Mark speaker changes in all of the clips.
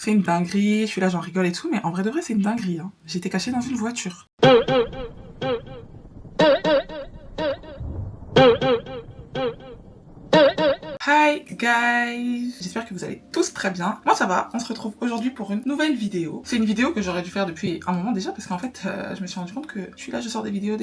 Speaker 1: c'est une dinguerie, je suis là, j'en rigole et tout, mais en vrai de vrai, c'est une dinguerie. Hein. J'étais cachée dans une voiture. Hi guys, j'espère que vous allez tous très bien. Moi ça va, on se retrouve aujourd'hui pour une nouvelle vidéo. C'est une vidéo que j'aurais dû faire depuis un moment déjà parce qu'en fait je me suis rendu compte que je suis là, je sors des vidéos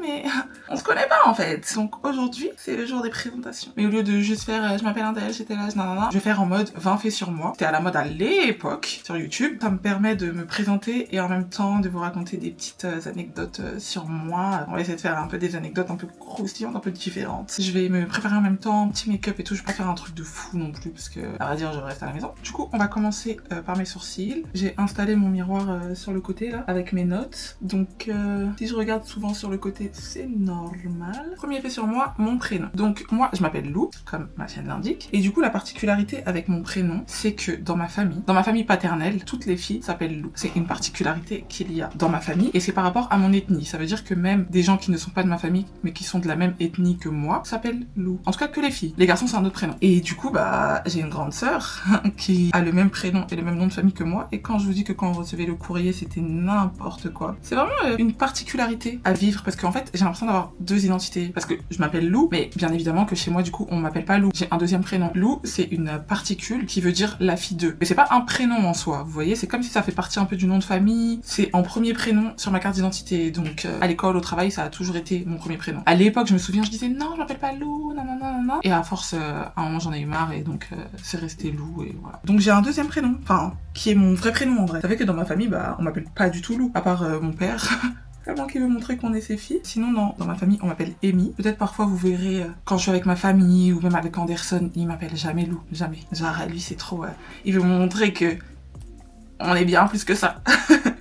Speaker 1: mais on se connaît pas en fait. Donc aujourd'hui c'est le jour des présentations. Mais au lieu de juste faire je m'appelle un tel, j'étais là, nanana, je vais faire en mode 20 faits sur moi. C'était à la mode à l'époque sur YouTube. Ça me permet de me présenter et en même temps de vous raconter des petites anecdotes sur moi. On va essayer de faire un peu des anecdotes un peu croustillantes, un peu différentes. Je vais me préparer en même temps, petit make-up et tout. Je vais pas faire un truc de fou non plus parce que à vrai dire je reste à la maison. Du coup on va commencer par mes sourcils. J'ai installé mon miroir sur le côté là avec mes notes. Donc si je regarde souvent sur le côté c'est normal. Premier fait sur moi, mon prénom. Donc moi je m'appelle Lou comme ma chaîne l'indique. Et du coup la particularité avec mon prénom c'est que dans ma famille paternelle, toutes les filles s'appellent Lou. C'est une particularité qu'il y a dans ma famille et c'est par rapport à mon ethnie. Ça veut dire que même des gens qui ne sont pas de ma famille mais qui sont de la même ethnie que moi s'appellent Lou. En tout cas que les filles. Les garçons c'est un autre prénom. Et du coup, bah, j'ai une grande sœur qui a le même prénom et le même nom de famille que moi. Et quand je vous dis que quand on recevait le courrier, c'était n'importe quoi. C'est vraiment une particularité à vivre parce qu'en fait, j'ai l'impression d'avoir deux identités. Parce que je m'appelle Lou, mais bien évidemment que chez moi, du coup, on m'appelle pas Lou. J'ai un deuxième prénom. Lou, c'est une particule qui veut dire la fille d'eux. Mais c'est pas un prénom en soi, vous voyez. C'est comme si ça fait partie un peu du nom de famille. C'est en premier prénom sur ma carte d'identité. Donc, à l'école, au travail, ça a toujours été mon premier prénom. À l'époque, je me souviens, je disais non, je m'appelle pas Lou, non, non, non, non. Et à force, à un moment j'en ai eu marre et donc c'est resté Lou et voilà. Donc j'ai un deuxième prénom, enfin qui est mon vrai prénom en vrai. Vous savez que dans ma famille bah on m'appelle pas du tout Lou, à part mon père. Tellement qu'il veut montrer qu'on est ses filles. Sinon non, dans ma famille on m'appelle Amy. Peut-être parfois vous verrez quand je suis avec ma famille ou même avec Anderson, il m'appelle jamais Lou, jamais. Genre lui c'est trop, il veut montrer que on est bien plus que ça.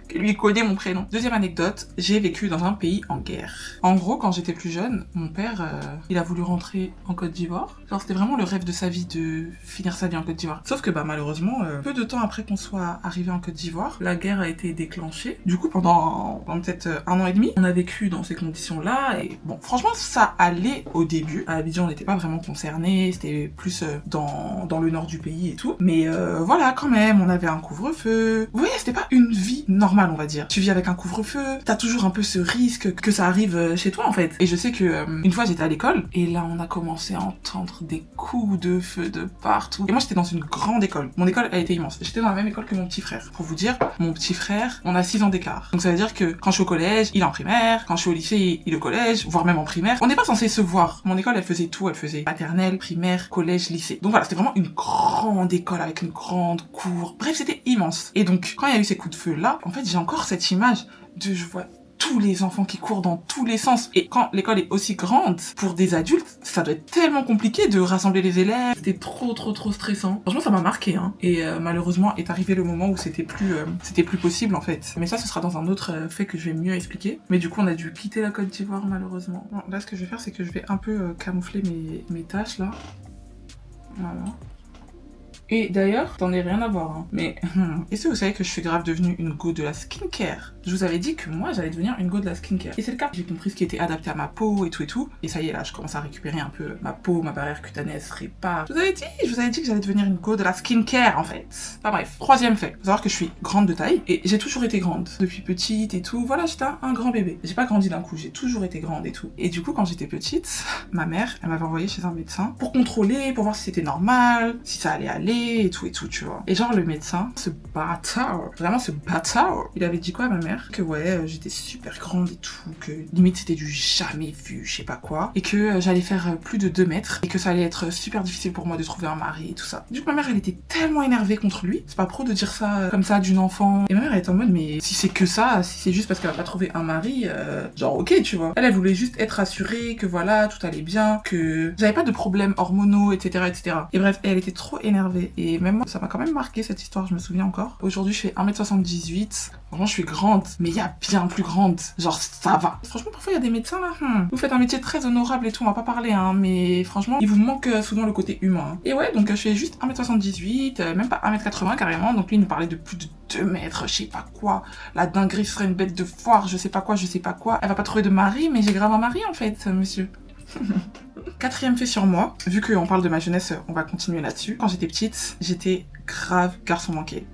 Speaker 1: Que lui connaît mon prénom. Deuxième anecdote, j'ai vécu dans un pays en guerre. En gros, quand j'étais plus jeune, mon père, il a voulu rentrer en Côte d'Ivoire. Genre, c'était vraiment le rêve de sa vie de finir sa vie en Côte d'Ivoire. Sauf que, bah, malheureusement, peu de temps après qu'on soit arrivé en Côte d'Ivoire, la guerre a été déclenchée. Du coup, pendant peut-être un an et demi, on a vécu dans ces conditions-là. Et bon, franchement, ça allait au début. À Abidjan, on n'était pas vraiment concernés. C'était plus dans le nord du pays et tout. Mais voilà, quand même, on avait un couvre-feu. Vous voyez, c'était pas une vie normale, on va dire. Tu vis avec un couvre-feu, t'as toujours un peu ce risque que ça arrive chez toi en fait. Et je sais que une fois j'étais à l'école et là on a commencé à entendre des coups de feu de partout. Et moi j'étais dans une grande école. Mon école a été immense. J'étais dans la même école que mon petit frère. Pour vous dire, mon petit frère, on a 6 ans d'écart. Donc ça veut dire que quand je suis au collège, il est en primaire, quand je suis au lycée, il est au collège, voire même en primaire. On n'est pas censé se voir. Mon école elle faisait tout, elle faisait maternelle, primaire, collège, lycée. Donc voilà, c'était vraiment une grande école avec une grande cour. Bref, c'était immense. Et donc quand il y a eu ces coups de feu là, en fait j'ai encore cette image de je vois tous les enfants qui courent dans tous les sens. Et quand l'école est aussi grande, pour des adultes, ça doit être tellement compliqué de rassembler les élèves. C'était trop stressant. Franchement, ça m'a marqué, hein. Et malheureusement, est arrivé le moment où c'était plus possible, en fait. Mais ça, ce sera dans un autre fait que je vais mieux expliquer. Mais du coup, on a dû quitter la Côte d'Ivoire, malheureusement. Bon, là, ce que je vais faire, c'est que je vais un peu camoufler mes tâches, là. Voilà. Et d'ailleurs, t'en es rien à voir, hein. Mais est-ce que vous savez que je suis grave devenue une go de la skincare? Je vous avais dit que moi, j'allais devenir une go de la skincare. Et c'est le cas. J'ai compris ce qui était adapté à ma peau et tout et tout. Et ça y est, là, je commence à récupérer un peu ma peau, ma barrière cutanée, elle se répare. Je vous avais dit que j'allais devenir une go de la skincare, en fait. Enfin bref. Troisième fait. Faut savoir que je suis grande de taille. Et j'ai toujours été grande. Depuis petite et tout. Voilà, j'étais un grand bébé. J'ai pas grandi d'un coup. J'ai toujours été grande et tout. Et du coup, quand j'étais petite, ma mère, elle m'avait envoyée chez un médecin pour contrôler, pour voir si c'était normal, si ça allait aller et tout, tu vois. Et genre, le médecin, ce bâtard, vraiment ce bâtard, il avait dit quoi à ma mère? Que ouais, j'étais super grande et tout, que limite c'était du jamais vu, je sais pas quoi, et que j'allais faire plus de 2 mètres, et que ça allait être super difficile pour moi de trouver un mari et tout ça. Du coup, ma mère, elle était tellement énervée contre lui, c'est pas pro de dire ça comme ça d'une enfant, et ma mère, elle était en mode, mais si c'est que ça, si c'est juste parce qu'elle a pas trouvé un mari, genre ok, tu vois. Elle voulait juste être assurée que voilà, tout allait bien, que j'avais pas de problèmes hormonaux, etc., etc. Et bref, elle était trop énervée, et même moi, ça m'a quand même marqué cette histoire, je me souviens encore. Aujourd'hui, je fais 1m78. Franchement, je suis grande, mais il y a bien plus grande. Genre, ça va. Franchement, parfois, il y a des médecins là. Vous faites un métier très honorable et tout, on va pas parler, hein. Mais franchement, il vous manque souvent le côté humain. Et ouais, donc je fais juste 1m78, même pas 1m80 carrément. Donc lui, il nous parlait de plus de 2 mètres, je sais pas quoi. La dinguerie serait une bête de foire, je sais pas quoi. Elle va pas trouver de mari, mais j'ai grave un mari en fait, monsieur. Quatrième fait sur moi, vu qu'on parle de ma jeunesse, on va continuer là-dessus. Quand j'étais petite, j'étais grave garçon manqué.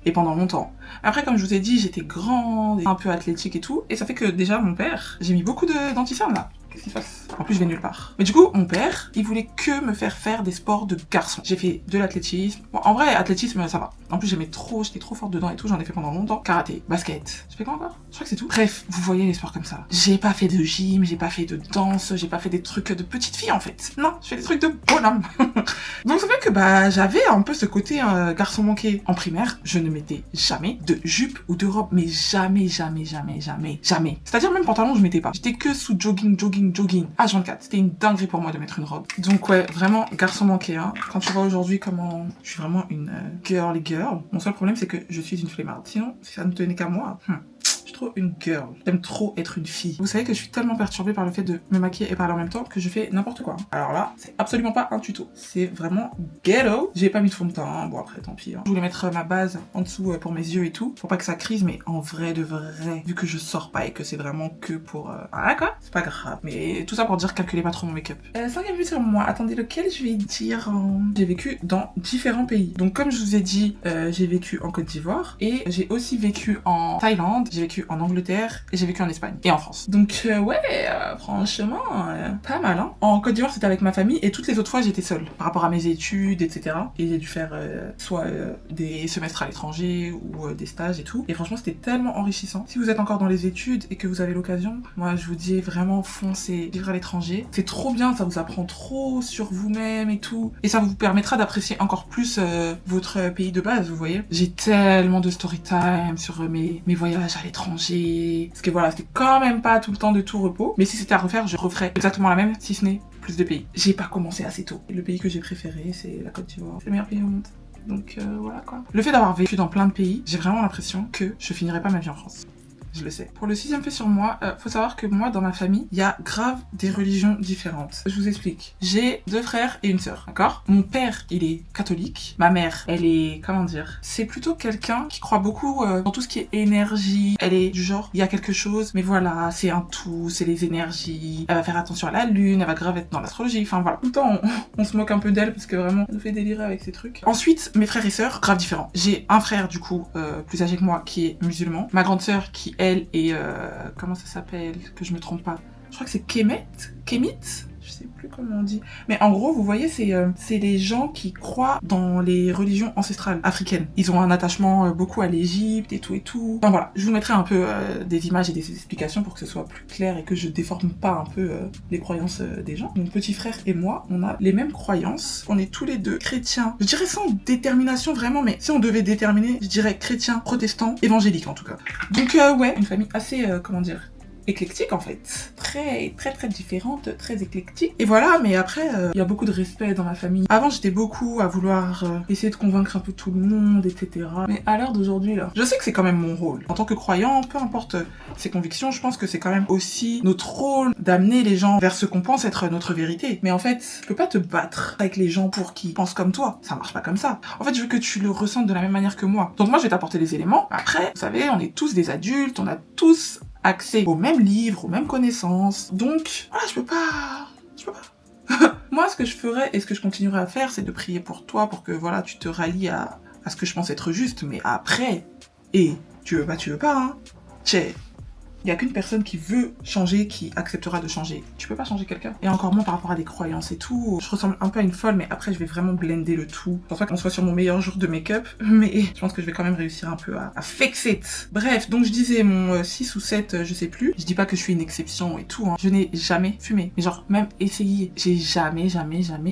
Speaker 1: et pendant longtemps. Après, comme je vous ai dit, j'étais grande, un peu athlétique et tout, et ça fait que déjà mon père, j'ai mis beaucoup de d'anticernes là. Qu'est-ce qui se passe? En plus, je vais nulle part. Mais du coup, mon père, il voulait que me faire faire des sports de garçon. J'ai fait de l'athlétisme. Bon, en vrai, athlétisme, ça va. En plus, j'aimais trop, j'étais trop forte dedans et tout. J'en ai fait pendant longtemps. Karaté, basket. J'ai fait quoi encore? Je crois que c'est tout. Bref, vous voyez les sports comme ça. J'ai pas fait de gym, j'ai pas fait de danse, j'ai pas fait des trucs de petite fille en fait. Non, je fais des trucs de bonhomme. Donc ça fait que j'avais un peu ce côté garçon manqué. En primaire, je ne mettais jamais de jupe ou de robe, mais jamais. C'est-à-dire même pantalon, je mettais pas. J'étais que sous jogging. H24, c'était une dinguerie pour moi de mettre une robe. Donc ouais, vraiment garçon manqué. Hein. Quand tu vois aujourd'hui comment je suis vraiment une girly girl, mon seul problème c'est que je suis une flemmarde. Sinon, si ça ne tenait qu'à moi, je suis trop une girl. J'aime trop être une fille. Vous savez que je suis tellement perturbée par le fait de me maquiller et parler en même temps que je fais n'importe quoi. Alors là, c'est absolument pas un tuto. C'est vraiment ghetto. J'ai pas mis de fond de teint. Hein. Bon après, tant pis. Hein. Je voulais mettre ma base en dessous pour mes yeux et tout, pour pas que ça crise, mais en vrai de vrai, vu que je sors pas et que c'est vraiment que pour... Ah quoi, c'est pas grave. Mais tout ça pour dire calculez pas trop mon make-up. 5e vue sur moi. Attendez, lequel je vais dire J'ai vécu dans différents pays. Donc comme je vous ai dit, j'ai vécu en Côte d'Ivoire et j'ai aussi vécu en Thaïlande, j'ai vécu en Angleterre et j'ai vécu en Espagne et en France. Donc franchement, pas mal hein. En Côte d'Ivoire c'était avec ma famille et toutes les autres fois j'étais seule par rapport à mes études, etc. Et j'ai dû faire soit des semestres à l'étranger ou des stages et tout. Et franchement c'était tellement enrichissant. Si vous êtes encore dans les études et que vous avez l'occasion, moi je vous dis vraiment foncez, vivre à l'étranger. C'est trop bien, ça vous apprend trop sur vous-même et tout. Et ça vous permettra d'apprécier encore plus votre pays de base, vous voyez. J'ai tellement de story time sur mes voyages à l'étranger. Parce que voilà, c'était quand même pas tout le temps de tout repos. Mais si c'était à refaire, je referais exactement la même, si ce n'est plus de pays. J'ai pas commencé assez tôt. Le pays que j'ai préféré, c'est la Côte d'Ivoire. C'est le meilleur pays au monde. Donc voilà quoi. Le fait d'avoir vécu dans plein de pays, j'ai vraiment l'impression que je finirai pas ma vie en France. Je le sais. Pour le 6e fait sur moi, faut savoir que moi, dans ma famille, il y a grave des religions différentes. Je vous explique. J'ai 2 frères et une sœur, d'accord? Mon père, il est catholique. Ma mère, elle est, comment dire? C'est plutôt quelqu'un qui croit beaucoup dans tout ce qui est énergie. Elle est du genre, il y a quelque chose, mais voilà, c'est un tout, c'est les énergies. Elle va faire attention à la lune, elle va grave être dans l'astrologie. Enfin voilà. Tout le temps, on se moque un peu d'elle parce que vraiment, elle nous fait délirer avec ces trucs. Ensuite, mes frères et sœurs, grave différents. J'ai un frère, du coup, plus âgé que moi, qui est musulman. Ma grande sœur, qui elle est comment ça s'appelle, que je me trompe pas, je crois que c'est Kémit, je sais plus comment on dit, mais en gros vous voyez c'est les gens qui croient dans les religions ancestrales africaines. Ils ont un attachement beaucoup à l'Égypte et tout. Enfin voilà, je vous mettrai un peu des images et des explications pour que ce soit plus clair et que je déforme pas un peu les croyances des gens. Mon petit frère et moi, on a les mêmes croyances, on est tous les deux chrétiens, je dirais sans détermination vraiment, mais si on devait déterminer, je dirais chrétien, protestant, évangélique en tout cas. Donc ouais, une famille assez, comment dire, éclectique en fait. Très différente, très éclectique. Et voilà, mais après, il y a beaucoup de respect dans ma famille. Avant, j'étais beaucoup à vouloir essayer de convaincre un peu tout le monde, etc. Mais à l'heure d'aujourd'hui, là, je sais que c'est quand même mon rôle. En tant que croyant, peu importe ses convictions, je pense que c'est quand même aussi notre rôle d'amener les gens vers ce qu'on pense être notre vérité. Mais en fait, tu peux pas te battre avec les gens pour qui pensent comme toi. Ça marche pas comme ça. En fait, je veux que tu le ressentes de la même manière que moi. Donc moi, je vais t'apporter les éléments. Après, vous savez, on est tous des adultes, on a tous accès aux mêmes livres, aux mêmes connaissances. Donc, voilà, je peux pas. Moi, ce que je ferais et ce que je continuerai à faire, c'est de prier pour toi, pour que, voilà, tu te rallies à ce que je pense être juste. Mais après, tu veux pas, hein. Tchè. Il y a qu'une personne qui veut changer, qui acceptera de changer. Tu peux pas changer quelqu'un. Et encore moins par rapport à des croyances et tout. Je ressemble un peu à une folle, mais après je vais vraiment blender le tout. Je pense pas qu'on soit sur mon meilleur jour de make-up, mais je pense que je vais quand même réussir un peu à fix it. Bref, donc je disais mon 6 ou 7, je sais plus. Je dis pas que je suis une exception et tout, hein. Je n'ai jamais fumé. Mais genre, même essayé. J'ai jamais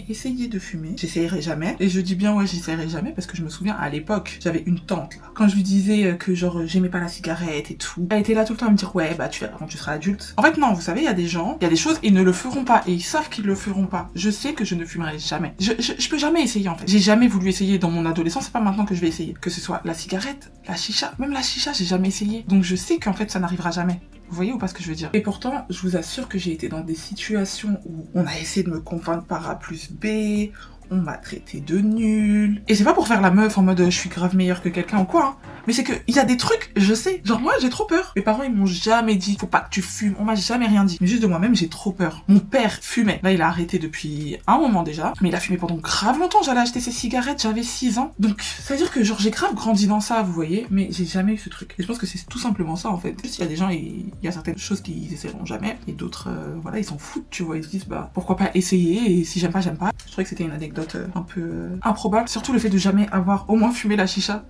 Speaker 1: essayé de fumer. J'essayerai jamais. Et je dis bien ouais, j'essayerai jamais parce que je me souviens à l'époque, j'avais une tante là. Quand je lui disais que genre j'aimais pas la cigarette et tout, elle était là tout le temps à me dire ouais bah tu verras quand tu seras adulte. En fait non, vous savez, il y a des gens, il y a des choses, ils ne le feront pas et ils savent qu'ils le feront pas. Je sais que je ne fumerai jamais. Je peux jamais essayer en fait. J'ai jamais voulu essayer dans mon adolescence, c'est pas maintenant que je vais essayer. Que ce soit la cigarette, la chicha, même la chicha, j'ai jamais essayé. Donc je sais qu'en fait ça n'arrivera jamais. Vous voyez ou pas ce que je veux dire? Et pourtant, je vous assure que j'ai été dans des situations où on a essayé de me convaincre par A plus B, on m'a traité de nulle. Et c'est pas pour faire la meuf en mode je suis grave meilleure que quelqu'un ou quoi, hein. Mais c'est que il y a des trucs, je sais. Genre moi, j'ai trop peur. Mes parents, ils m'ont jamais dit, faut pas que tu fumes. On m'a jamais rien dit. Mais juste de moi-même, j'ai trop peur. Mon père fumait. Là, il a arrêté depuis un moment déjà. Mais il a fumé pendant grave longtemps. J'allais acheter ses cigarettes, j'avais 6 ans. Donc, ça veut dire que genre, j'ai grave grandi dans ça, vous voyez. Mais j'ai jamais eu ce truc. Et je pense que c'est tout simplement ça, en fait. Juste, il y a des gens, il y a certaines choses qu'ils essaieront jamais. Et d'autres, voilà, ils s'en foutent, tu vois. Ils se disent, bah, pourquoi pas essayer. Et si j'aime pas, j'aime pas. Je trouvais que c'était une anecdote un peu improbable. Surtout le fait de jamais avoir au moins fumé la chicha.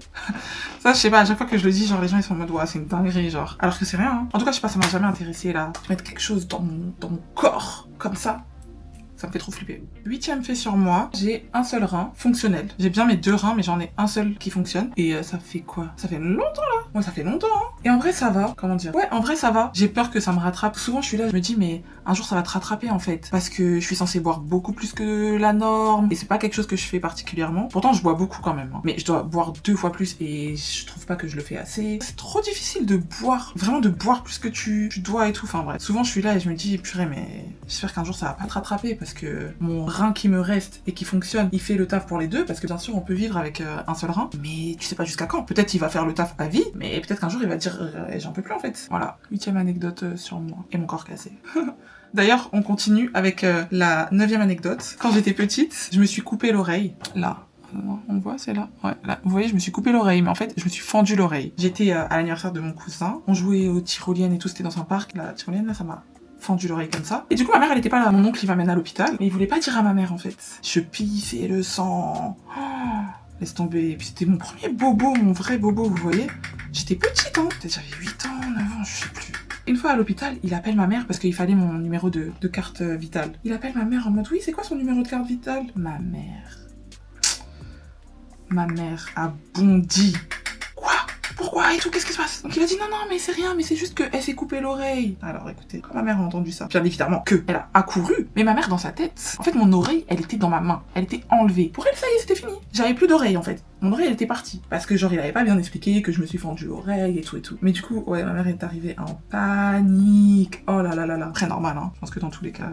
Speaker 1: Ça, je sais pas, à chaque fois que je le dis, genre, les gens, ils sont en mode, ouais, c'est une dinguerie, genre. Alors que c'est rien, hein. En tout cas, je sais pas, ça m'a jamais intéressé, là. Mettre quelque chose dans mon corps, comme ça. Ça me fait trop flipper. 8e fait sur moi, j'ai un seul rein fonctionnel. J'ai bien mes 2 reins, mais j'en ai un seul qui fonctionne. Et ça fait quoi? Ça fait longtemps là. Ouais, ça fait longtemps, hein. Et en vrai, ça va. Comment dire? Ouais, en vrai, ça va. J'ai peur que ça me rattrape. Souvent, je suis là, je me dis, mais un jour, ça va te rattraper en fait. Parce que je suis censée boire beaucoup plus que la norme. Et c'est pas quelque chose que je fais particulièrement. Pourtant, je bois beaucoup quand même, hein. Mais je dois boire 2 fois plus et je trouve pas que je le fais assez. C'est trop difficile de boire. Vraiment de boire plus que tu dois et tout. Enfin bref. Souvent, je suis là et je me dis, purée, mais j'espère qu'un jour, ça va pas te rattraper. Parce que mon rein qui me reste et qui fonctionne, il fait le taf pour les deux, parce que bien sûr on peut vivre avec un seul rein, mais tu sais pas jusqu'à quand. Peut-être il va faire le taf à vie, mais peut-être qu'un jour il va dire j'en peux plus en fait. Voilà, 8e anecdote sur moi et mon corps cassé. D'ailleurs, on continue avec la 9e anecdote. Quand j'étais petite, je me suis coupé l'oreille, là. On voit, c'est là. Ouais, là. Vous voyez, je me suis coupé l'oreille, mais en fait, je me suis fendu l'oreille. J'étais à l'anniversaire de mon cousin, on jouait aux tyroliennes et tout, c'était dans un parc. La tyrolienne, là, ça m'a fendu l'oreille comme ça. Et du coup, ma mère, elle était pas là. Mon oncle, il m'amène à l'hôpital, mais il voulait pas dire à ma mère, en fait. Je pissais le sang. Oh, laisse tomber. Et puis c'était mon premier bobo, mon vrai bobo, vous voyez. J'étais petite, hein. Peut-être j'avais 8 ans, 9 ans, je sais plus. Une fois à l'hôpital, il appelle ma mère parce qu'il fallait mon numéro de carte vitale. Il appelle ma mère en mode, oui, c'est quoi son numéro de carte vitale? Ma mère a bondi. Pourquoi et tout, qu'est-ce qui se passe? Donc il a dit non, mais c'est rien, mais c'est juste qu'elle s'est coupée l'oreille. Alors écoutez, quand ma mère a entendu ça, bien évidemment que elle a accouru, mais ma mère dans sa tête, en fait mon oreille, elle était dans ma main, elle était enlevée. Pour elle, ça y est, c'était fini. J'avais plus d'oreille en fait. Mon oreille, elle était partie. Parce que genre, il avait pas bien expliqué que je me suis fendu l'oreille et tout et tout. Mais du coup, ouais, ma mère est arrivée en panique. Oh là là là là. Très normal, hein. Je pense que dans tous les cas...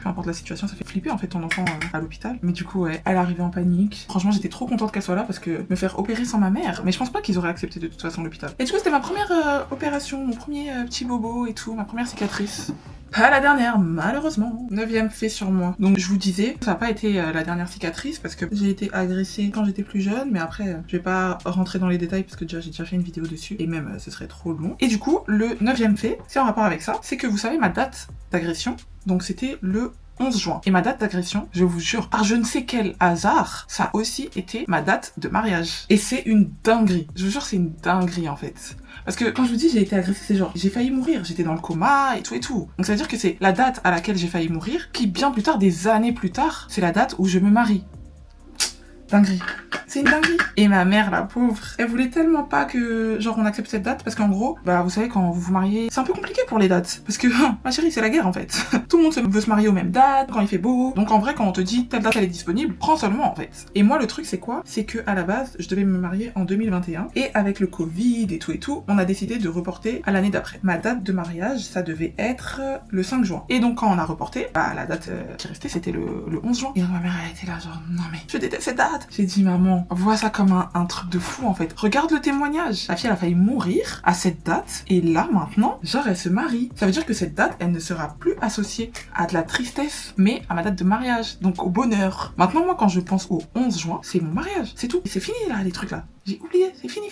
Speaker 1: peu importe la situation, ça fait flipper en fait ton enfant à l'hôpital. Mais du coup, ouais, elle est arrivée en panique. Franchement, j'étais trop contente qu'elle soit là parce que me faire opérer sans ma mère, mais je pense pas qu'ils auraient accepté de toute façon l'hôpital. Et du coup, c'était ma première opération, mon premier petit bobo et tout, ma première cicatrice. Pas la dernière, malheureusement. 9e fait sur moi. Donc je vous disais, ça n'a pas été la dernière cicatrice parce que j'ai été agressée quand j'étais plus jeune, mais après, je vais pas rentrer dans les détails parce que déjà j'ai déjà fait une vidéo dessus et même ce serait trop long. Et du coup, le 9e fait, c'est en rapport avec ça, c'est que vous savez ma date d'agression, donc c'était le 11 juin. Et ma date d'agression, je vous jure, par je ne sais quel hasard, ça a aussi été ma date de mariage. Et c'est une dinguerie. Je vous jure, c'est une dinguerie en fait. Parce que quand je vous dis j'ai été agressée, c'est genre j'ai failli mourir, j'étais dans le coma et tout et tout. Donc ça veut dire que c'est la date à laquelle j'ai failli mourir qui bien plus tard, des années plus tard, c'est la date où je me marie. Dinguerie. C'est une dinguerie. Et ma mère, la pauvre, elle voulait tellement pas que, genre, on accepte cette date parce qu'en gros, bah, vous savez, quand vous vous mariez, c'est un peu compliqué pour les dates. Parce que, ma chérie, c'est la guerre, en fait. Tout le monde veut se marier aux mêmes dates, quand il fait beau. Donc, en vrai, quand on te dit telle date, elle est disponible, prends seulement, en fait. Et moi, le truc, c'est quoi? C'est que, à la base, je devais me marier en 2021. Et avec le Covid et tout, on a décidé de reporter à l'année d'après. Ma date de mariage, ça devait être le 5 juin. Et donc, quand on a reporté, bah, la date qui restait, c'était le 11 juin. Et donc, ma mère, elle était là, genre, non, mais je déteste cette date. J'ai dit, maman, vois ça comme un truc de fou en fait. Regarde le témoignage. La fille, elle a failli mourir à cette date. Et là, maintenant, genre, elle se marie. Ça veut dire que cette date, elle ne sera plus associée à de la tristesse, mais à ma date de mariage. Donc au bonheur. Maintenant, moi, quand je pense au 11 juin, c'est mon mariage. C'est tout. Et c'est fini là, les trucs là. J'ai oublié. C'est fini.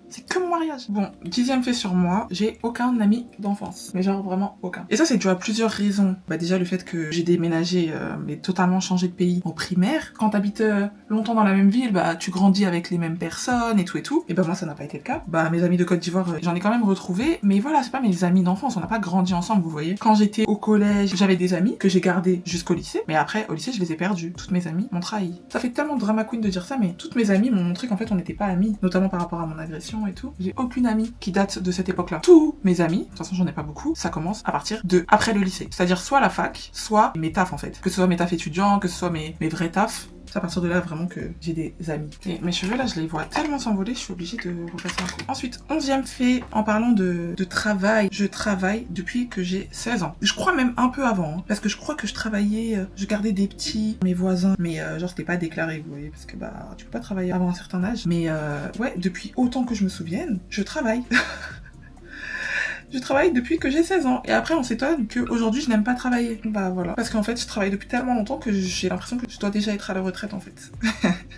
Speaker 1: C'est que mon mariage. Bon, 10e fait sur moi, j'ai aucun ami d'enfance. Mais genre vraiment aucun. Et ça, c'est dû à plusieurs raisons. Bah déjà, le fait que j'ai déménagé, mais totalement changé de pays en primaire. Quand t'habites longtemps dans la même ville, bah tu grandis avec les mêmes personnes et tout. Et bah moi, ça n'a pas été le cas. Bah mes amis de Côte d'Ivoire, j'en ai quand même retrouvé. Mais voilà, c'est pas mes amis d'enfance. On n'a pas grandi ensemble, vous voyez. Quand j'étais au collège, j'avais des amis que j'ai gardés jusqu'au lycée. Mais après, au lycée, je les ai perdus. Toutes mes amies m'ont trahi. Ça fait tellement drama queen de dire ça, mais toutes mes amies m'ont montré qu'en fait, on n'était pas amis. Notamment par rapport à mon agression et tout. J'ai aucune amie qui date de cette époque-là. Tous mes amis, de toute façon j'en ai pas beaucoup, ça commence à partir de après le lycée. C'est-à-dire soit la fac, soit mes tafs en fait. Que ce soit mes tafs étudiants, que ce soit mes vrais tafs. C'est à partir de là vraiment que j'ai des amis. Et mes cheveux là, je les vois tellement s'envoler, je suis obligée de repasser un coup. Ensuite, 11e fait, en parlant de travail, je travaille depuis que j'ai 16 ans. Je crois même un peu avant, hein, parce que je crois que je travaillais, je gardais des petits, mes voisins, mais genre c'était pas déclaré, vous voyez, parce que bah tu peux pas travailler avant un certain âge. Mais ouais, depuis autant que je me souvienne, je travaille. Je travaille depuis que j'ai 16 ans. Et après, on s'étonne qu'aujourd'hui, je n'aime pas travailler. Bah voilà. Parce qu'en fait, je travaille depuis tellement longtemps que j'ai l'impression que je dois déjà être à la retraite, en fait.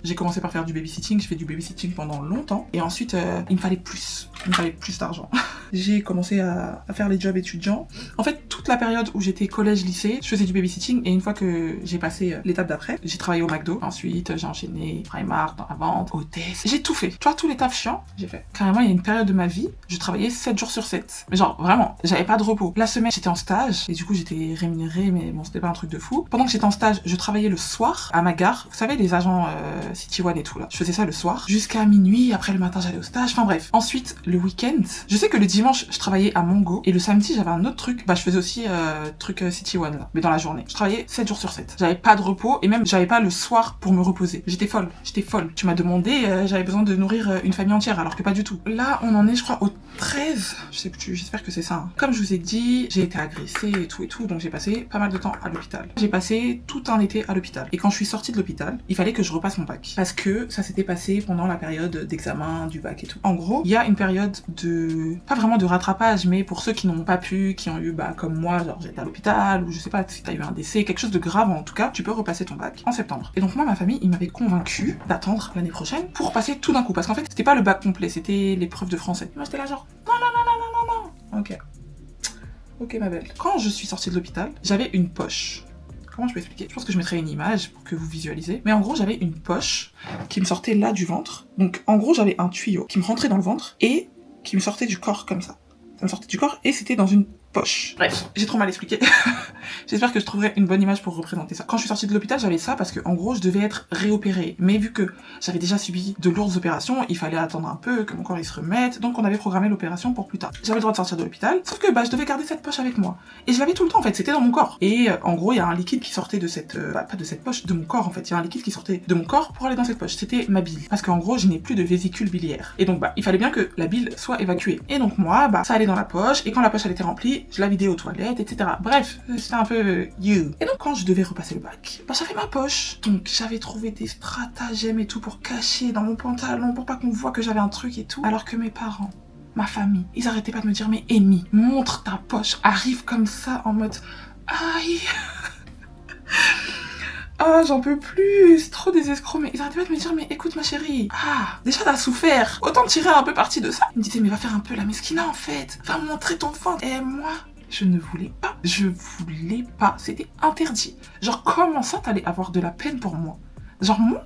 Speaker 1: J'ai commencé par faire du babysitting. Je fais du babysitting pendant longtemps. Et ensuite, il me fallait plus. Il me fallait plus d'argent. J'ai commencé à faire les jobs étudiants. En fait, toute la période où j'étais collège-lycée, je faisais du babysitting. Et une fois que j'ai passé l'étape d'après, j'ai travaillé au McDo. Ensuite, j'ai enchaîné Primark, dans la vente, hôtesse. J'ai tout fait. Tu vois, tous les tafs chiants, j'ai fait. Carrément, il y a une période de ma vie, je travaillais 7 jours sur 7. Mais genre, vraiment, j'avais pas de repos. La semaine, j'étais en stage. Et du coup, j'étais rémunérée, mais bon, c'était pas un truc de fou. Pendant que j'étais en stage, je travaillais le soir à ma gare. Vous savez, les agents City One et tout, là. Je faisais ça le soir. Jusqu'à minuit. Après, le matin, j'allais au stage. Enfin bref. Ensuite, le week-end, je sais que le dimanche, je travaillais à Mongo. Et le samedi, j'avais un autre truc. Bah, je faisais aussi truc City One, là. Mais dans la journée. Je travaillais 7 jours sur 7. J'avais pas de repos. Et même, j'avais pas le soir pour me reposer. J'étais folle. J'étais folle. Tu m'as demandé, j'avais besoin de nourrir une famille entière. Alors que pas du tout. Là, on en est, je crois, au 13. Je sais plus. J'espère que c'est ça. Hein. Comme je vous ai dit, j'ai été agressée et tout. Donc j'ai passé pas mal de temps à l'hôpital. J'ai passé tout un été à l'hôpital. Et quand je suis sortie de l'hôpital, il fallait que je repasse mon bac. Parce que ça s'était passé pendant la période d'examen du bac et tout. En gros, il y a une période de... pas vraiment de rattrapage, mais pour ceux qui n'ont pas pu, qui ont eu, bah, comme moi, genre j'étais à l'hôpital, ou je sais pas si t'as eu un décès, quelque chose de grave en tout cas, tu peux repasser ton bac en septembre. Et donc moi, ma famille, ils m'avaient convaincu d'attendre l'année prochaine pour passer tout d'un coup. Parce qu'en fait, c'était pas le bac complet, c'était l'épreuve de français. Moi, j'étais là genre, non. Ok. Ok, ma belle. Quand je suis sortie de l'hôpital, j'avais une poche. Comment je peux expliquer? Je pense que je mettrai une image pour que vous visualisez. Mais en gros, j'avais une poche qui me sortait là du ventre. Donc, en gros, j'avais un tuyau qui me rentrait dans le ventre et qui me sortait du corps comme ça. Ça me sortait du corps et c'était dans une poche. Bref, j'ai trop mal expliqué. J'espère que je trouverai une bonne image pour représenter ça. Quand je suis sortie de l'hôpital, j'avais ça parce que en gros, je devais être réopérée. Mais vu que j'avais déjà subi de lourdes opérations, il fallait attendre un peu que mon corps il se remette. Donc on avait programmé l'opération pour plus tard. J'avais le droit de sortir de l'hôpital, sauf que bah je devais garder cette poche avec moi. Et je l'avais tout le temps en fait, c'était dans mon corps. Et en gros, il y a un liquide qui sortait de cette pas de cette poche, de mon corps en fait. Il y a un liquide qui sortait de mon corps pour aller dans cette poche. C'était ma bile parce qu'en gros, je n'ai plus de vésicule biliaire. Et donc bah il fallait bien que la bile soit évacuée. Et donc moi, bah ça allait dans la poche et quand la poche elle était remplie, je la vidais aux toilettes, etc. Bref, c'était un peu you. Et donc quand je devais repasser le bac, bah j'avais ma poche. Donc j'avais trouvé des stratagèmes et tout pour cacher dans mon pantalon pour pas qu'on voit que j'avais un truc et tout. Alors que mes parents, ma famille, ils arrêtaient pas de me dire mais Amy, montre ta poche, arrive comme ça en mode aïe. Ah, j'en peux plus, c'est trop des escrocs, mais ils arrêtaient pas de me dire, mais écoute ma chérie, déjà t'as souffert, autant tirer un peu parti de ça. Ils me disaient, mais va faire un peu la mesquina en fait, va montrer ton ventre. Et moi, je ne voulais pas, c'était interdit. Genre, comment ça t'allais avoir de la peine pour moi? Genre, moi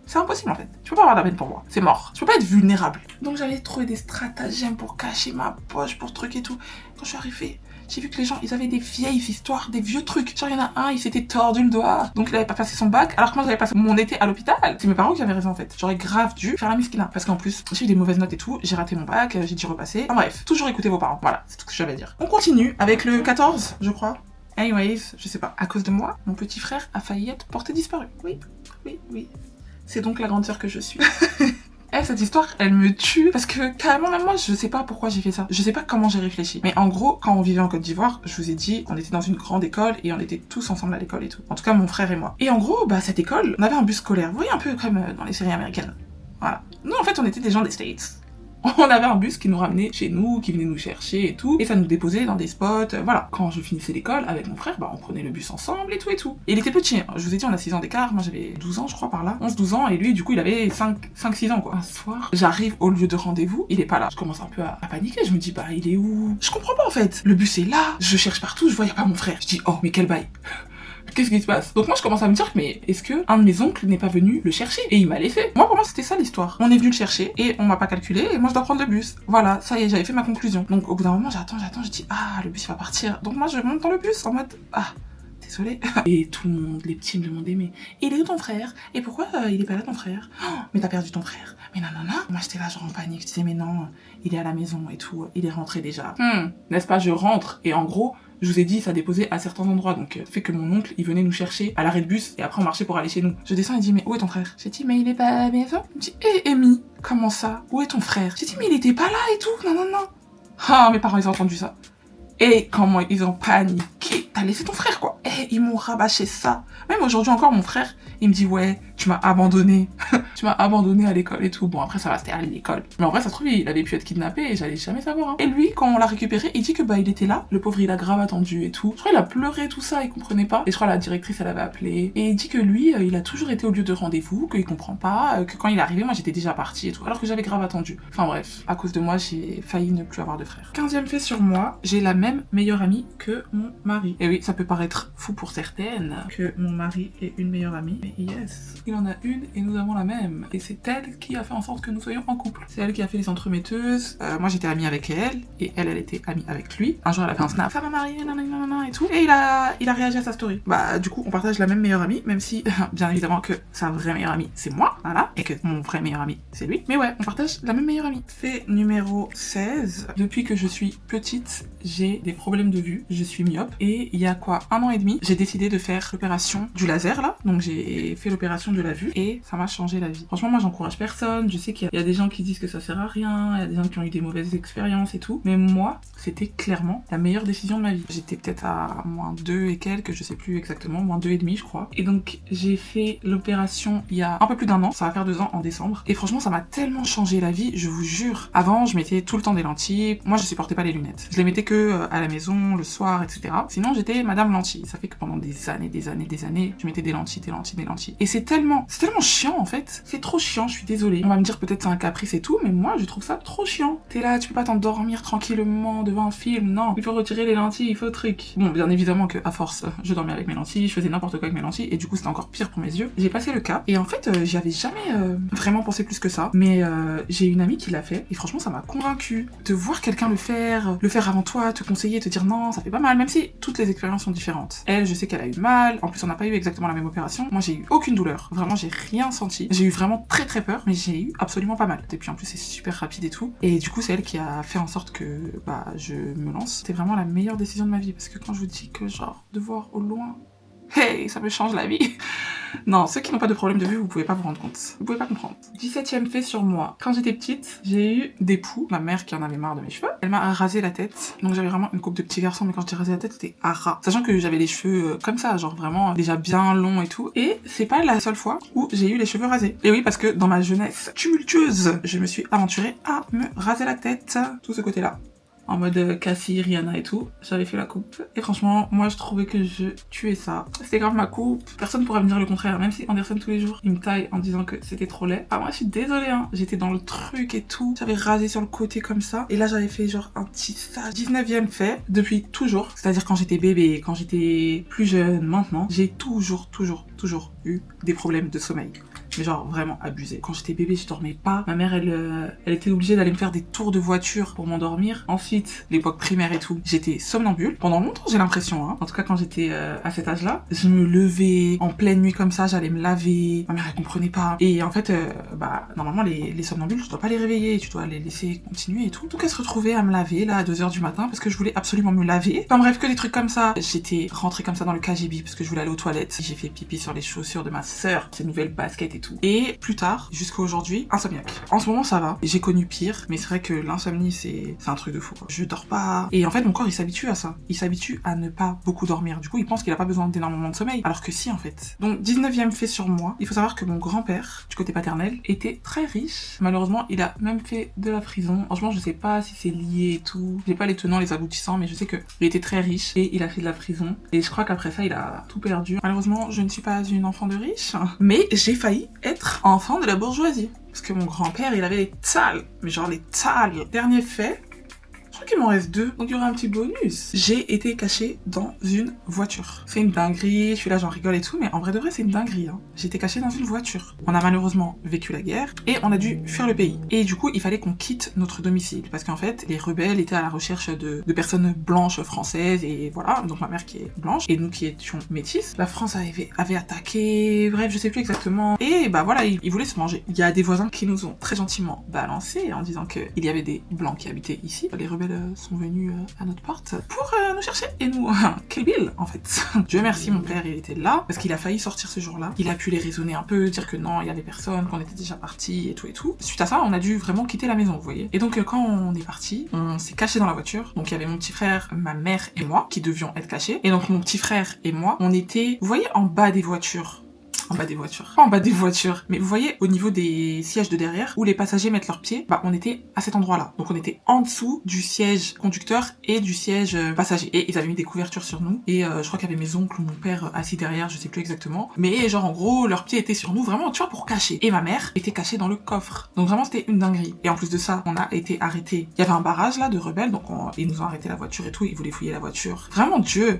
Speaker 1: c'est impossible en fait, tu peux pas avoir de la peine pour moi, c'est mort, tu peux pas être vulnérable. Donc j'allais trouver des stratagèmes pour cacher ma poche, pour truc et tout. Quand je suis arrivée, j'ai vu que les gens, ils avaient des vieilles histoires, des vieux trucs. Genre, il y en a un, il s'était tordu le doigt, donc il avait pas passé son bac, alors que moi, j'avais passé mon été à l'hôpital. C'est mes parents qui avaient raison, en fait. J'aurais grave dû faire la miskina. Parce qu'en plus, j'ai eu des mauvaises notes et tout, j'ai raté mon bac, j'ai dû repasser. Enfin bref, toujours écoutez vos parents. Voilà, c'est tout ce que j'avais à dire. On continue avec le 14, je crois. Anyways, je sais pas. À cause de moi, mon petit frère a failli être porté disparu. Oui. C'est donc la grande sœur que je suis. Cette histoire, elle me tue parce que carrément même moi, je sais pas pourquoi j'ai fait ça. Je sais pas comment j'ai réfléchi. Mais en gros, quand on vivait en Côte d'Ivoire, je vous ai dit, on était dans une grande école et on était tous ensemble à l'école et tout. En tout cas, mon frère et moi. Et en gros, bah cette école, on avait un bus scolaire. Vous voyez un peu comme dans les séries américaines. Voilà. Nous, en fait, on était des gens des States. On avait un bus qui nous ramenait chez nous, qui venait nous chercher et tout, et ça nous déposait dans des spots, voilà. Quand je finissais l'école avec mon frère, bah on prenait le bus ensemble et tout. Et il était petit, hein. Je vous ai dit on a 6 ans d'écart, moi j'avais 12 ans je crois par là, 11-12 ans, et lui du coup il avait 5-6 ans quoi. Un soir, j'arrive au lieu de rendez-vous, il est pas là. Je commence un peu à paniquer, je me dis bah il est où? Je comprends pas en fait. Le bus est là, je cherche partout, je vois y a pas mon frère. Je dis oh mais quel bail. Qu'est-ce qui se passe? Donc moi je commence à me dire mais est-ce que un de mes oncles n'est pas venu le chercher? Et il m'a laissé. Moi pour moi c'était ça l'histoire. On est venu le chercher et on m'a pas calculé et moi je dois prendre le bus. Voilà, ça y est, j'avais fait ma conclusion. Donc au bout d'un moment j'attends, je dis ah le bus il va partir. Donc moi je monte dans le bus en mode ah désolée. Et tout le monde, les petits me demandaient mais il est où ton frère? Et pourquoi il est pas là ton frère? Oh, mais t'as perdu ton frère. Mais non. Moi j'étais là genre en panique, je disais mais non, il est à la maison et tout, il est rentré déjà. N'est-ce pas, je rentre et en gros Je vous ai dit, ça déposait à certains endroits, donc fait que mon oncle, il venait nous chercher à l'arrêt de bus et après on marchait pour aller chez nous. Je descends et il dit, mais où est ton frère? J'ai dit, mais il est pas à la maison. Il me dit, hé Amy, comment ça? Où est ton frère? J'ai dit, mais il était pas là et tout, non, non, non. Ah, mes parents, ils ont entendu ça. Et comment ils ont paniqué. T'as laissé ton frère, quoi. Et ils m'ont rabâché ça. Même aujourd'hui encore, mon frère, il me dit, ouais, tu m'as abandonné. Tu m'as abandonné à l'école et tout. Bon, après, ça va, c'était à l'école. Mais en vrai, ça se trouve, il avait pu être kidnappé et j'allais jamais savoir. Hein. Et lui, quand on l'a récupéré, il dit que bah, il était là. Le pauvre, il a grave attendu et tout. Je crois qu'il a pleuré, tout ça, il comprenait pas. Et je crois la directrice, elle avait appelé. Et il dit que lui, il a toujours été au lieu de rendez-vous, qu'il comprend pas, que quand il est arrivé, moi, j'étais déjà partie et tout. Alors que j'avais grave attendu. Enfin bref, à cause de moi, j'ai failli ne plus avoir de frère. 15e fait sur moi, j'ai la même meilleure amie que mon mari. Et oui, ça peut paraître fou pour certaines que mon mari ait une meilleure amie. Mais yes, il en a une et nous avons la même. Et c'est elle qui a fait en sorte que nous soyons en couple. C'est elle qui a fait les entremetteuses. Moi j'étais amie avec elle et elle était amie avec lui. Un jour elle a fait un snap, ça m'a marié, nanana et tout. Et il a réagi à sa story. Bah du coup on partage la même meilleure amie, même si bien évidemment que sa vraie meilleure amie c'est moi, voilà, et que mon vrai meilleur ami c'est lui. Mais ouais, on partage la même meilleure amie. Fait numéro 16. Depuis que je suis petite, j'ai des problèmes de vue. Je suis myope. Et il y a quoi, 1 an et demi, j'ai décidé de faire l'opération du laser là. Donc j'ai fait l'opération de la vue et ça m'a changé la vie. Franchement, moi j'encourage personne. Je sais qu'il y a des gens qui disent que ça sert à rien. Il y a des gens qui ont eu des mauvaises expériences et tout. Mais moi, c'était clairement la meilleure décision de ma vie. J'étais peut-être à -2 et quelques, je sais plus exactement, -2 et demi je crois. Et donc j'ai fait l'opération il y a un peu plus d'1 an. Ça va faire 2 ans en décembre. Et franchement, ça m'a tellement changé la vie, je vous jure. Avant, je mettais tout le temps des lentilles. Moi, je supportais pas les lunettes. Je les mettais que à la maison, le soir, etc. Sinon, j'étais madame lentille. Ça fait que pendant des années, je mettais des lentilles. Et c'est tellement chiant en fait. C'est trop chiant, je suis désolée. On va me dire peut-être c'est un caprice et tout, mais moi, je trouve ça trop chiant. T'es là, tu peux pas t'endormir tranquillement devant un film. Non, il faut retirer les lentilles, il faut truc. Bon, bien évidemment que à force, je dormais avec mes lentilles, je faisais n'importe quoi avec mes lentilles, et du coup, c'était encore pire pour mes yeux. J'ai passé le cap, et en fait, j'y avais jamais vraiment pensé plus que ça. Mais j'ai une amie qui l'a fait, et franchement, ça m'a convaincue. De voir quelqu'un le faire avant toi, te conseiller, te dire non, ça fait pas mal, même si toutes les expériences sont différentes. Elle, je sais qu'elle a eu mal, en plus on n'a pas eu exactement la même opération. Moi j'ai eu aucune douleur, vraiment j'ai rien senti. J'ai eu vraiment très peur, mais j'ai eu absolument pas mal. Et puis en plus c'est super rapide et tout. Et du coup c'est elle qui a fait en sorte que bah je me lance. C'était vraiment la meilleure décision de ma vie, parce que quand je vous dis que genre de voir au loin, hey, ça me change la vie. Non, ceux qui n'ont pas de problème de vue, vous pouvez pas vous rendre compte. Vous pouvez pas comprendre. 17e fait sur moi. Quand j'étais petite, j'ai eu des poux. Ma mère qui en avait marre de mes cheveux, elle m'a rasé la tête. Donc j'avais vraiment une coupe de petit garçon, mais quand je dis rasé la tête, c'était à ras. Sachant que j'avais les cheveux comme ça, genre vraiment déjà bien longs et tout. Et c'est pas la seule fois où j'ai eu les cheveux rasés. Et oui, parce que dans ma jeunesse tumultueuse, je me suis aventurée à me raser la tête. Tout ce côté-là. En mode Cassie, Rihanna et tout. J'avais fait la coupe. Et franchement, moi je trouvais que je tuais ça. C'était grave ma coupe. Personne pourra me dire le contraire. Même si Anderson tous les jours, il me taille en disant que c'était trop laid. Ah moi je suis désolée hein. J'étais dans le truc et tout. J'avais rasé sur le côté comme ça. Et là j'avais fait genre un tissage. 19e fait depuis toujours. C'est-à-dire quand j'étais bébé, quand j'étais plus jeune, maintenant. J'ai toujours eu des problèmes de sommeil. Mais genre vraiment abusé. Quand j'étais bébé, je dormais pas. Ma mère, elle était obligée d'aller me faire des tours de voiture pour m'endormir. Ensuite, l'époque primaire et tout, j'étais somnambule. Pendant longtemps, j'ai l'impression, hein. En tout cas, quand j'étais à cet âge-là, je me levais en pleine nuit comme ça, j'allais me laver. Ma mère, elle comprenait pas. Et en fait, bah, normalement, les somnambules, tu dois pas les réveiller, tu dois les laisser continuer et tout. Donc, elle se retrouvait à me laver, là, à 2h du matin, parce que je voulais absolument me laver. Enfin bref, que des trucs comme ça. J'étais rentrée comme ça dans le KGB, parce que je voulais aller aux toilettes. J'ai fait pipi sur les chaussures de ma sœur, ses nouvelles baskets et tout. Et plus tard, jusqu'à aujourd'hui, insomniaque. En ce moment, ça va. J'ai connu pire, mais c'est vrai que l'insomnie, c'est un truc de fou, quoi. Je dors pas. Et en fait, mon corps, il s'habitue à ça. Il s'habitue à ne pas beaucoup dormir. Du coup, il pense qu'il a pas besoin d'énormément de sommeil. Alors que si, en fait. Donc, 19e fait sur moi. Il faut savoir que mon grand-père, du côté paternel, était très riche. Malheureusement, il a même fait de la prison. Franchement, je sais pas si c'est lié et tout. J'ai pas les tenants, les aboutissants, mais je sais que il était très riche et il a fait de la prison. Et je crois qu'après ça, il a tout perdu. Malheureusement, je ne suis pas une enfant de riche, mais j'ai failli être enfant de la bourgeoisie. Parce que mon grand-père, il avait les tales. Mais genre les tales. Dernier fait. Je crois qu'il m'en reste 2, donc il y aura un petit bonus. J'ai été cachée dans une voiture. C'est une dinguerie, je suis là, j'en rigole et tout, mais en vrai de vrai, c'est une dinguerie. Hein. J'ai été cachée dans une voiture. On a malheureusement vécu la guerre et on a dû fuir le pays. Et du coup, il fallait qu'on quitte notre domicile parce qu'en fait, les rebelles étaient à la recherche de personnes blanches françaises et voilà. Donc ma mère qui est blanche et nous qui étions métisses. La France avait attaqué, bref, je sais plus exactement. Et bah voilà, ils voulaient se manger. Il y a des voisins qui nous ont très gentiment balancé en disant qu'il y avait des blancs qui habitaient ici. Les rebelles rebelles sont venus à notre porte pour nous chercher et nous Kill Bill en fait. Dieu merci, mon père il était là parce qu'il a failli sortir ce jour-là. Il a pu les raisonner un peu, dire que non, il y avait personne, qu'on était déjà partis et tout et tout. Suite à ça, on a dû vraiment quitter la maison, vous voyez. Et donc quand on est parti, on s'est caché dans la voiture. Donc il y avait mon petit frère, ma mère et moi qui devions être cachés. Et donc mon petit frère et moi, on était, vous voyez, en bas des voitures. En bas des voitures. Pas en bas des voitures. Mais vous voyez, au niveau des sièges de derrière, où les passagers mettent leurs pieds, bah on était à cet endroit-là. Donc on était en dessous du siège conducteur et du siège passager. Et ils avaient mis des couvertures sur nous. Et je crois qu'il y avait mes oncles ou mon père assis derrière, je sais plus exactement. Mais genre en gros, leurs pieds étaient sur nous, vraiment, tu vois, pour cacher. Et ma mère était cachée dans le coffre. Donc vraiment, c'était une dinguerie. Et en plus de ça, on a été arrêtés. Il y avait un barrage là de rebelles, donc ils nous ont arrêté la voiture et tout. Ils voulaient fouiller la voiture. Vraiment Dieu.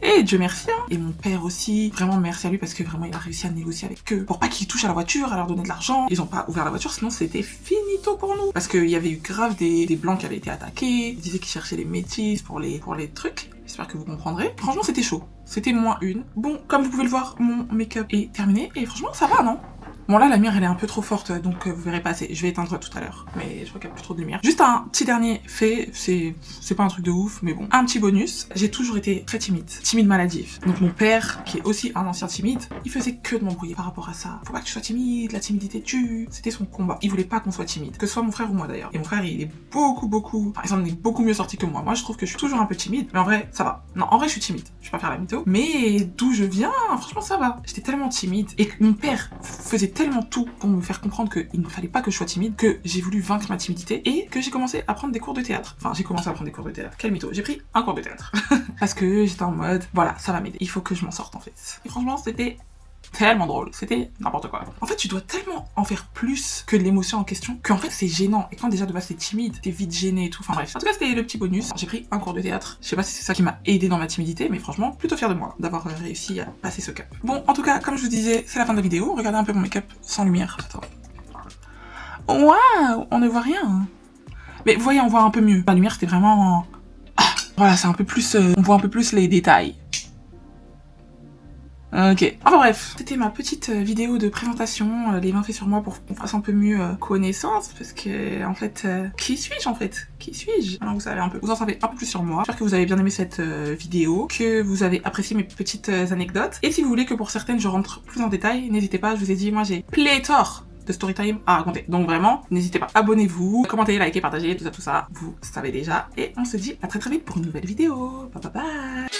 Speaker 1: Et Dieu merci. Hein. Et mon père aussi. Vraiment merci à lui parce que vraiment il a réussi à négocier avec eux pour pas qu'ils touchent à la voiture, à leur donner de l'argent. Ils ont pas ouvert la voiture, sinon c'était finito pour nous. Parce qu'il y avait eu grave des blancs qui avaient été attaqués. Ils disaient qu'ils cherchaient les métis pour les trucs. J'espère que vous comprendrez. Franchement, c'était chaud. C'était -1. Bon, comme vous pouvez le voir, mon make-up est terminé. Et franchement, ça va, non? Bon là la lumière elle est un peu trop forte donc vous verrez pas assez, je vais éteindre tout à l'heure, mais je crois qu'il y a plus trop de lumière. Juste un petit dernier fait, c'est pas un truc de ouf mais bon, un petit bonus, j'ai toujours été très timide maladive. Donc mon père qui est aussi un ancien timide, il faisait que de m'embrouiller par rapport à ça. Faut pas que tu sois timide, la timidité tue, c'était son combat. Il voulait pas qu'on soit timide, que ce soit mon frère ou moi d'ailleurs. Et mon frère il est il s'en est beaucoup mieux sorti que moi. Moi je trouve que je suis toujours un peu timide, mais en vrai ça va. Non en vrai je suis timide, je vais pas faire la mytho, mais d'où je viens, franchement ça va. J'étais tellement timide et que mon père faisait tellement tout pour me faire comprendre qu'il ne fallait pas que je sois timide, que j'ai voulu vaincre ma timidité et que j'ai commencé à prendre des cours de théâtre. Enfin, j'ai commencé à prendre des cours de théâtre. Quel mytho. J'ai pris un cours de théâtre. Parce que j'étais en mode, voilà, ça va m'aider. Il faut que je m'en sorte en fait. Et franchement, c'était tellement drôle, c'était n'importe quoi. En fait, tu dois tellement en faire plus que de l'émotion en question qu'en fait c'est gênant. Et quand déjà de base t'es timide, t'es vite gêné et tout. Enfin bref. En tout cas, c'était le petit bonus. J'ai pris un cours de théâtre. Je sais pas si c'est ça qui m'a aidé dans ma timidité, mais franchement, plutôt fière de moi d'avoir réussi à passer ce cap. Bon, en tout cas, comme je vous disais, c'est la fin de la vidéo. Regardez un peu mon make-up sans lumière. Attends. Waouh, on ne voit rien. Mais vous voyez, on voit un peu mieux. La lumière, c'était vraiment... Ah, voilà, c'est un peu plus... on voit un peu plus les détails. Ok. Enfin bref, c'était ma petite vidéo de présentation, les mains faites sur moi pour qu'on fasse un peu mieux connaissance, parce que en fait, qui suis-je en fait? Qui suis-je? Alors vous savez un peu, vous en savez un peu plus sur moi. J'espère que vous avez bien aimé cette vidéo, que vous avez apprécié mes petites anecdotes, et si vous voulez que pour certaines je rentre plus en détail, n'hésitez pas, je vous ai dit, moi j'ai pléthore de storytime à raconter. Donc vraiment, n'hésitez pas, abonnez-vous, commentez, likez, partagez, tout ça, vous savez déjà, et on se dit à très très vite pour une nouvelle vidéo. Bye bye bye.